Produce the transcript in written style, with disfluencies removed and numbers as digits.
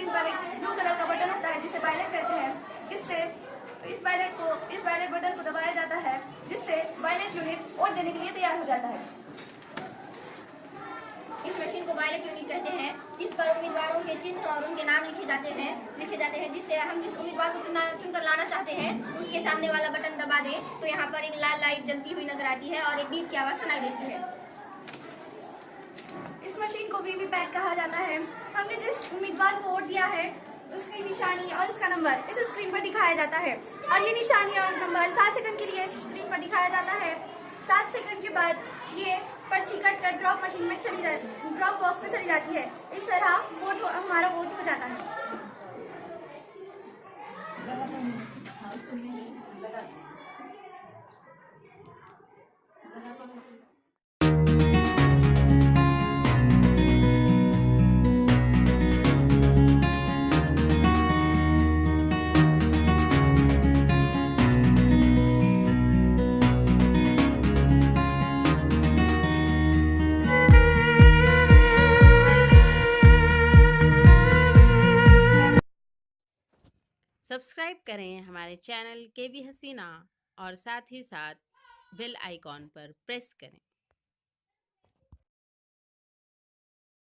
Machine पर एक blue colour का बटन होता है जिसे वायलेट कहते हैं। इस वायलेट बटन को दबाया जाता है जिससे वायलेट यूनिट वोट देने के लिए तैयार हो जाता है। इस मशीन को वायलेट यूनिट कहते हैं। इस पर उम्मीदवारों के चिन्ह और उनके नाम लिखे जाते हैं जिससे हम जिस उम्मीदवार को चुनकर लाना चाहते हैं उसके सामने वाला बटन दबा दें तो यहाँ पर एक लाल लाइट जलती हुई नजर आती है और एक बीप की आवाज सुनाई देती है। इस मशीन को वीवीपैट कहा जाता है। हमने जिस उम्मीदवार को वोट दिया है उसकी निशानी और उसका नंबर इस स्क्रीन पर दिखाया जाता है और ये निशानी और नंबर 7 सेकंड के लिए इस स्क्रीन पर दिखाया जाता है। 7 सेकंड के बाद ये पर्ची कट कर ड्रॉप बॉक्स में चली जाती है। इस तरह हमारा वोट हो जाता है। सब्सक्राइब करें हमारे चैनल KB हसीना और साथ ही साथ बेल आइकॉन पर प्रेस करें।